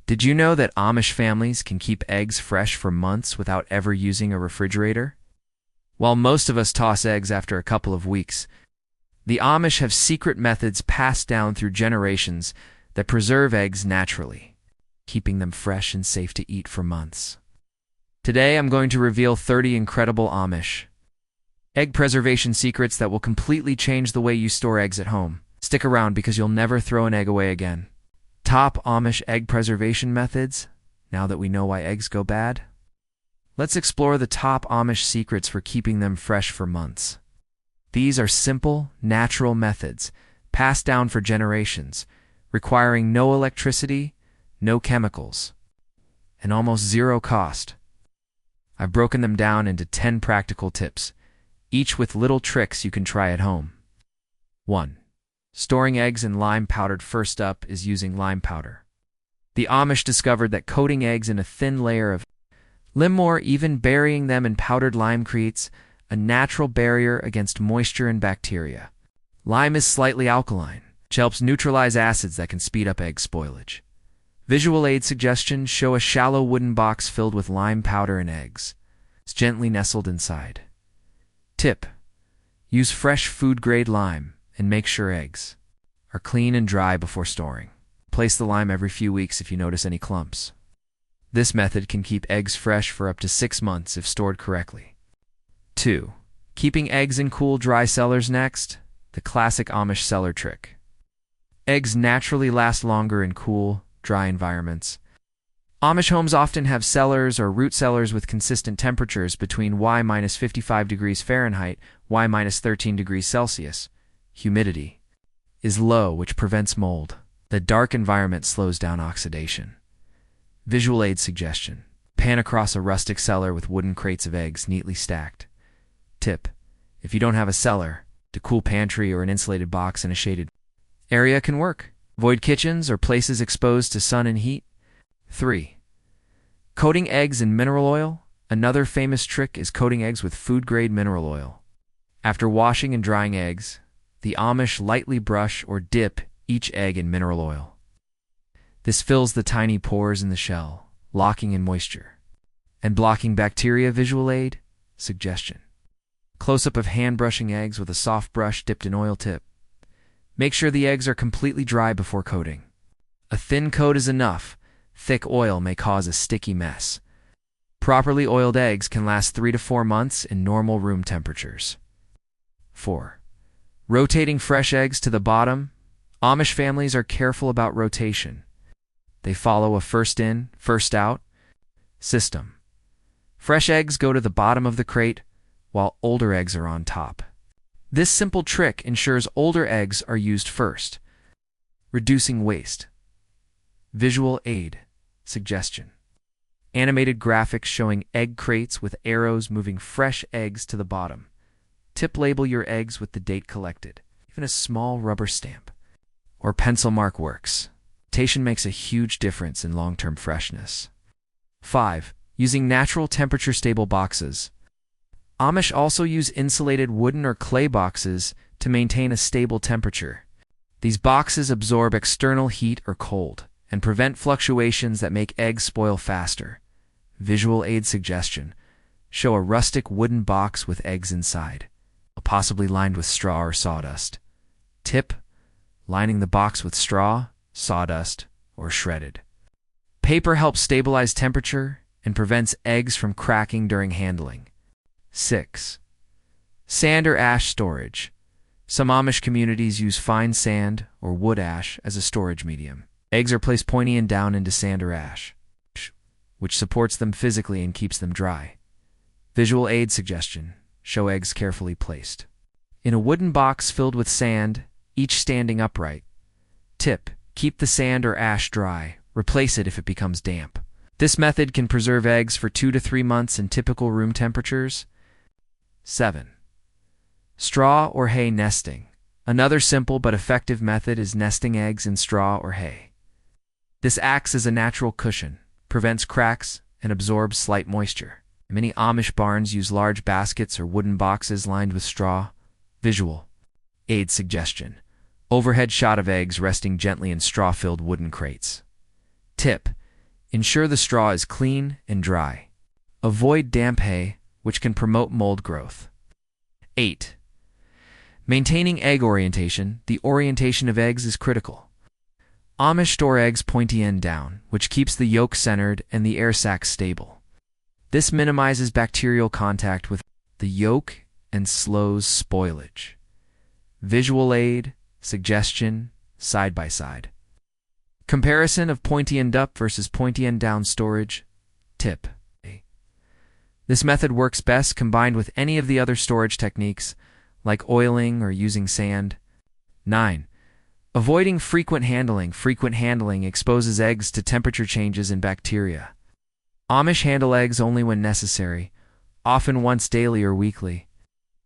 Did you know that Amish families can keep eggs fresh for months without ever using a refrigerator? While most of us toss eggs after a couple of weeks, the Amish have secret methods passed down through generations that preserve eggs naturally, keeping them fresh and safe to eat for months. Today, I'm going to reveal 30 incredible Amish egg preservation secrets that will completely change the way you store eggs at home. Stick around because you'll never throw an egg away again. Top Amish egg preservation methods. Now that we know why eggs go bad, let's explore the top Amish secrets for keeping them fresh for months. These are simple, natural methods passed down for generations, requiring no electricity, no chemicals, and almost zero cost. I've broken them down into 10 practical tips, each with little tricks you can try at home. 1. Storing eggs in lime powder. First up is using lime powder. The Amish discovered that coating eggs in a thin layer of lime or even burying them in powdered lime creates a natural barrier against moisture and bacteria. Lime is slightly alkaline, which helps neutralize acids that can speed up egg spoilage. Visual aid suggestions show a shallow wooden box filled with lime powder and eggs. It's gently nestled inside. Tip: use fresh food-grade lime and make sure eggs are clean and dry before storing. Place the lime every few weeks if you notice any clumps. This method can keep eggs fresh for up to 6 months if stored correctly. 2. Keeping eggs in cool, dry cellars. Next, the classic Amish cellar trick. Eggs naturally last longer in cool, dry environments. Amish homes often have cellars or root cellars with consistent temperatures between Y-55 degrees Fahrenheit, Y-13 degrees Celsius. Humidity is low, which prevents mold. The dark environment slows down oxidation. Visual aid suggestion: pan across a rustic cellar with wooden crates of eggs neatly stacked. Tip: if you don't have a cellar, a cool pantry or an insulated box in a shaded area can work. Avoid kitchens or places exposed to sun and heat. 3. Coating eggs in mineral oil. Another famous trick is coating eggs with food-grade mineral oil. After washing and drying eggs, the Amish lightly brush or dip each egg in mineral oil. This fills the tiny pores in the shell, locking in moisture and blocking bacteria. Visual aid suggestion: close-up of hand brushing eggs with a soft brush dipped in oil. Tip: make sure the eggs are completely dry before coating. A thin coat is enough. Thick oil may cause a sticky mess. Properly oiled eggs can last 3 to 4 months in normal room temperatures. 4. Rotating fresh eggs to the bottom. Amish families are careful about rotation. They follow a first in, first out system. Fresh eggs go to the bottom of the crate, while older eggs are on top. This simple trick ensures older eggs are used first, reducing waste. Visual aid suggestion: animated graphics showing egg crates with arrows moving fresh eggs to the bottom. Tip: label your eggs with the date collected. Even a small rubber stamp or pencil mark works. Rotation makes a huge difference in long-term freshness. 5. Using natural temperature-stable boxes. Amish also use insulated wooden or clay boxes to maintain a stable temperature. These boxes absorb external heat or cold and prevent fluctuations that make eggs spoil faster. Visual aid suggestion: show a rustic wooden box with eggs inside, possibly lined with straw or sawdust. Tip: lining the box with straw, sawdust, or shredded paper helps stabilize temperature and prevents eggs from cracking during handling. 6. Sand or ash storage. Some Amish communities use fine sand or wood ash as a storage medium. Eggs are placed pointy and down into sand or ash, which supports them physically and keeps them dry. Visual aid suggestion: show eggs carefully placed in a wooden box filled with sand, each standing upright. Tip: keep the sand or ash dry. Replace it if it becomes damp. This method can preserve eggs for 2 to 3 months in typical room temperatures. 7. Straw or hay nesting. Another simple but effective method is nesting eggs in straw or hay. This acts as a natural cushion, prevents cracks, and absorbs slight moisture. Many Amish barns use large baskets or wooden boxes lined with straw. Visual aid suggestion: overhead shot of eggs resting gently in straw-filled wooden crates. Tip: Ensure the straw is clean and dry. Avoid damp hay, which can promote mold growth. 8. Maintaining egg orientation. The orientation of eggs is critical. Amish store eggs pointy end down, which keeps the yolk centered and the air sacs stable. This minimizes bacterial contact with the yolk and slows spoilage. Visual aid, suggestion, side by side. Comparison of pointy end up versus pointy end down storage. Tip. This method works best combined with any of the other storage techniques, like oiling or using sand. 9. Avoiding frequent handling. Frequent handling exposes eggs to temperature changes and bacteria. Amish handle eggs only when necessary, often once daily or weekly.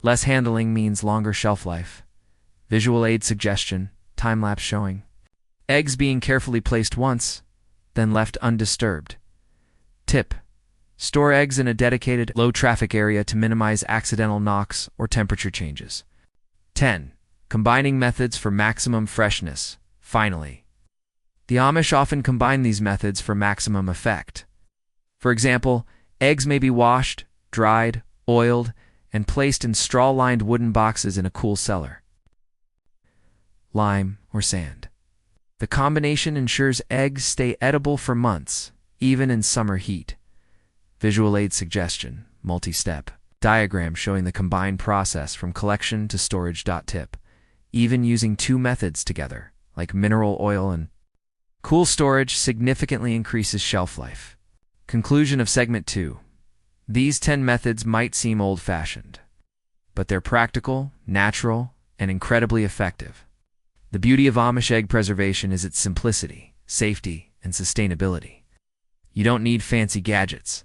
Less handling means longer shelf life. Visual aid suggestion, time-lapse showing. Eggs being carefully placed once, then left undisturbed. Tip. Store eggs in a dedicated, low-traffic area to minimize accidental knocks or temperature changes. 10. Combining methods for maximum freshness. Finally, the Amish often combine these methods for maximum effect. For example, eggs may be washed, dried, oiled, and placed in straw-lined wooden boxes in a cool cellar. Lime or sand. The combination ensures eggs stay edible for months, even in summer heat. Visual aid suggestion, multi-step. Diagram showing the combined process from collection to storage. Tip. Even using two methods together, like mineral oil and cool storage, significantly increases shelf life. Conclusion of Segment 2. These 10 methods might seem old-fashioned, but they're practical, natural, and incredibly effective. The beauty of Amish egg preservation is its simplicity, safety, and sustainability. You don't need fancy gadgets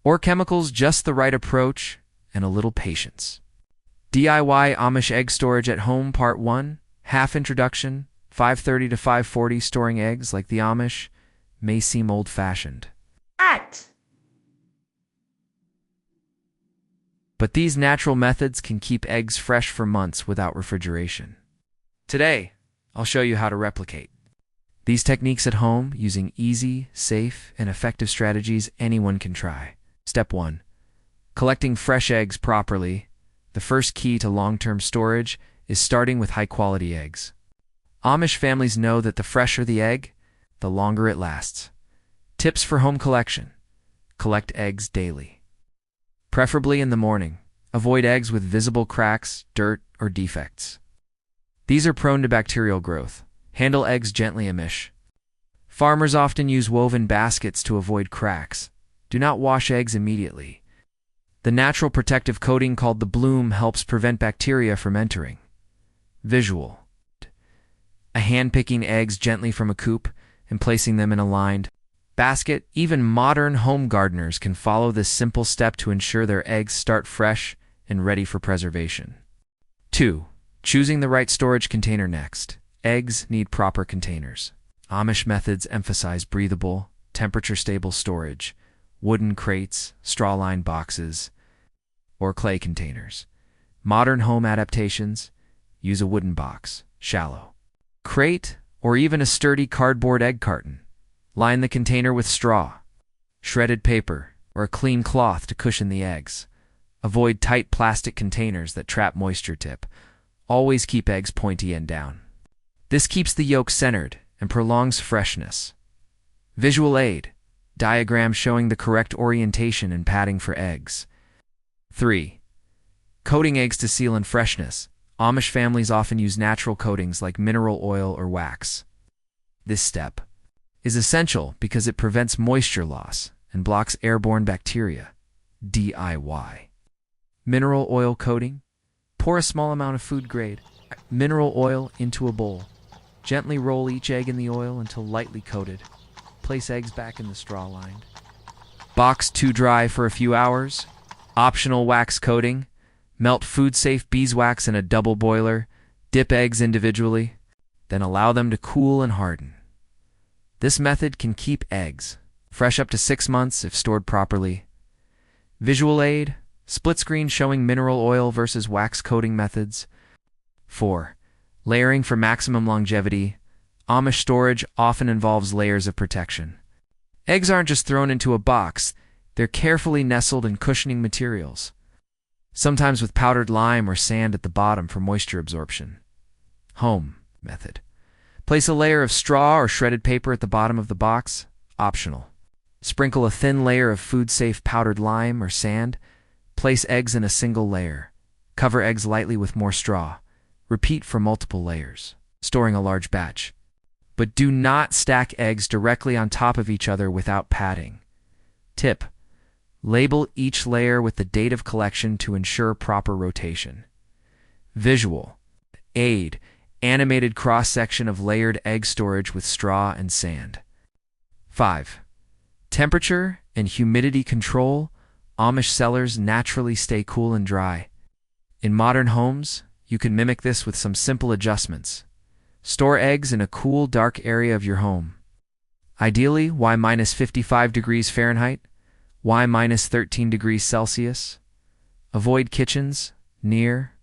or chemicals, just the right approach and a little patience. DIY Amish egg storage at home Part 1, half introduction, 5:30 to 5:40. Storing eggs like the Amish may seem old-fashioned, but these natural methods can keep eggs fresh for months without refrigeration. Today, I'll show you how to replicate these techniques at home using easy, safe, and effective strategies anyone can try. Step 1. Collecting fresh eggs properly. The first key to long-term storage is starting with high-quality eggs. Amish families know that the fresher the egg, the longer it lasts. Tips for home collection. Collect eggs daily, preferably in the morning. Avoid eggs with visible cracks, dirt, or defects. These are prone to bacterial growth. Handle eggs gently. Amish farmers often use woven baskets to avoid cracks. Do not wash eggs immediately. The natural protective coating called the bloom helps prevent bacteria from entering. Visual. Hand-picking eggs gently from a coop and placing them in a lined basket. Even modern home gardeners can follow this simple step to ensure their eggs start fresh and ready for preservation. 2. Choosing the right storage container. Next, eggs need proper containers. Amish methods emphasize breathable, temperature-stable storage. Wooden crates, straw-lined boxes, or clay containers. Modern home adaptations use a wooden box, shallow crate, or even a sturdy cardboard egg carton. Line the container with straw, shredded paper, or a clean cloth to cushion the eggs. Avoid tight plastic containers that trap moisture. Tip. Always keep eggs pointy end down. This keeps the yolk centered and prolongs freshness. Visual aid. Diagram showing the correct orientation and padding for eggs. 3. Coating eggs to seal in freshness. Amish families often use natural coatings like mineral oil or wax. This step is essential because it prevents moisture loss and blocks airborne bacteria. DIY. Mineral oil coating. Pour a small amount of food-grade mineral oil into a bowl. Gently roll each egg in the oil until lightly coated. Place eggs back in the straw lined box to dry for a few hours. Optional wax coating. Melt food-safe beeswax in a double boiler. Dip eggs individually, then allow them to cool and harden. This method can keep eggs fresh up to 6 months if stored properly. Visual aid. Split screen showing mineral oil versus wax coating methods. 4. Layering for maximum longevity. Amish storage often involves layers of protection. Eggs aren't just thrown into a box, they're carefully nestled in cushioning materials, sometimes with powdered lime or sand at the bottom for moisture absorption. Home method. Place a layer of straw or shredded paper at the bottom of the box, optional. Sprinkle a thin layer of food-safe powdered lime or sand. Place eggs in a single layer. Cover eggs lightly with more straw. Repeat for multiple layers, storing a large batch. But do not stack eggs directly on top of each other without padding. Tip: label each layer with the date of collection to ensure proper rotation. Visual aid: animated cross-section of layered egg storage with straw and sand. 5. Temperature and humidity control. Amish cellars naturally stay cool and dry. In modern homes, you can mimic this with some simple adjustments. Store eggs in a cool, dark area of your home. Ideally, Y-55 degrees Fahrenheit, Y-13 degrees Celsius. Avoid kitchens, near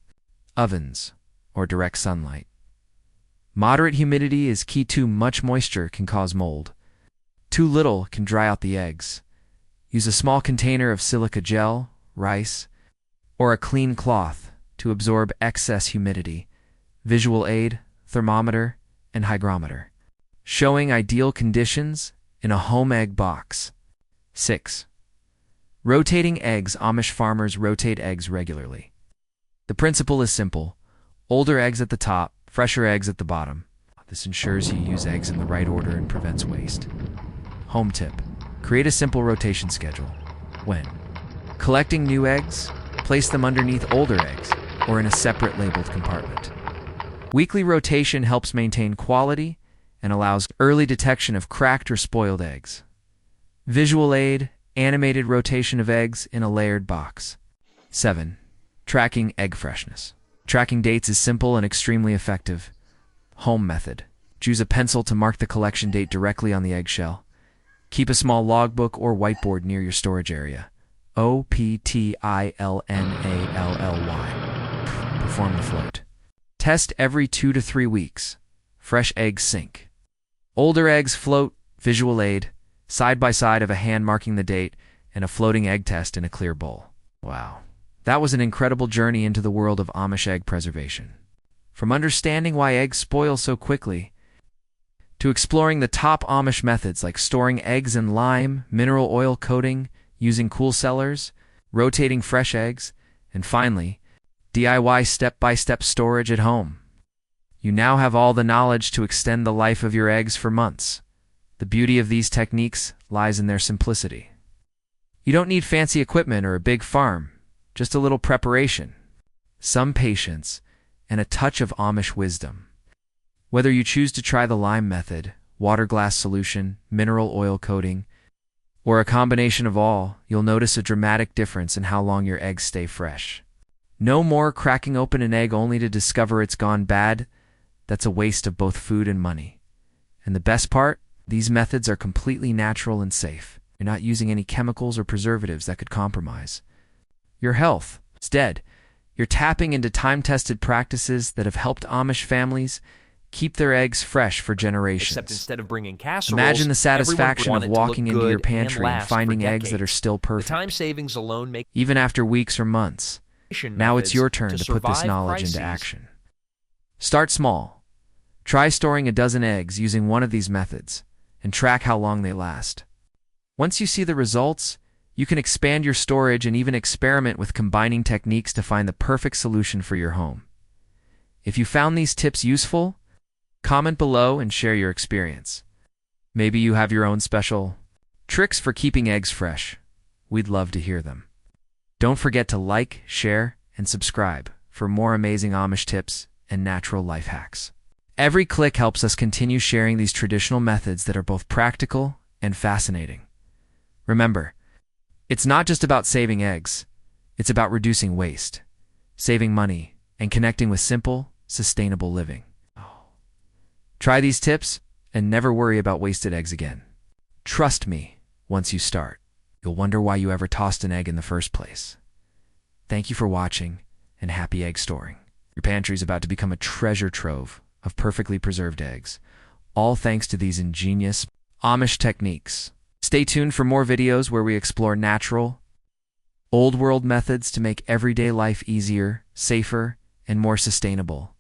ovens, or direct sunlight. Moderate humidity is key. Too much moisture can cause mold. Too little can dry out the eggs. Use a small container of silica gel, rice, or a clean cloth to absorb excess humidity. Visual aid: thermometer and hygrometer, showing ideal conditions in a home egg box. 6. Rotating eggs. Amish farmers rotate eggs regularly. The principle is simple: older eggs at the top, fresher eggs at the bottom. This ensures you use eggs in the right order and prevents waste. Home tip: create a simple rotation schedule. When collecting new eggs, place them underneath older eggs or in a separate labeled compartment. Weekly rotation helps maintain quality and allows early detection of cracked or spoiled eggs. Visual aid: animated rotation of eggs in a layered box. 7. Tracking egg freshness. Tracking dates is simple and extremely effective. Home method: choose a pencil to mark the collection date directly on the eggshell. Keep a small logbook or whiteboard near your storage area. OPTILNALLY. Perform the float. Test every 2 to 3 weeks. Fresh eggs sink. Older eggs float. Visual aid: side by side of a hand marking the date and a floating egg test in a clear bowl. Wow. That was an incredible journey into the world of Amish egg preservation. From understanding why eggs spoil so quickly, to exploring the top Amish methods like storing eggs in lime, mineral oil coating, using cool cellars, rotating fresh eggs, and finally, DIY step-by-step storage at home. You now have all the knowledge to extend the life of your eggs for months. The beauty of these techniques lies in their simplicity. You don't need fancy equipment or a big farm, just a little preparation, some patience, and a touch of Amish wisdom. Whether you choose to try the lime method, water glass solution, mineral oil coating, or a combination of all, you'll notice a dramatic difference in how long your eggs stay fresh. No more cracking open an egg only to discover it's gone bad. That's a waste of both food and money. And the best part? These methods are completely natural and safe. You're not using any chemicals or preservatives that could compromise your health. Instead, you're tapping into time-tested practices that have helped Amish families keep their eggs fresh for generations. Except instead of bringing casseroles, imagine the satisfaction of walking into your and pantry and last finding for eggs that are still The perfect, time savings alone makes even after weeks or months. Now it's your turn to put this knowledge into action. Start small. Try storing a dozen eggs using one of these methods and track how long they last. Once you see the results, you can expand your storage and even experiment with combining techniques to find the perfect solution for your home. If you found these tips useful, comment below and share your experience. Maybe you have your own special tricks for keeping eggs fresh. We'd love to hear them. Don't forget to like, share, and subscribe for more amazing Amish tips and natural life hacks. Every click helps us continue sharing these traditional methods that are both practical and fascinating. Remember, it's not just about saving eggs. It's about reducing waste, saving money, and connecting with simple, sustainable living. Try these tips and never worry about wasted eggs again. Trust me, once you start, you'll wonder why you ever tossed an egg in the first place. Thank you for watching, and happy egg storing. Your pantry is about to become a treasure trove of perfectly preserved eggs, all thanks to these ingenious Amish techniques. Stay tuned for more videos where we explore natural, old-world methods to make everyday life easier, safer, and more sustainable.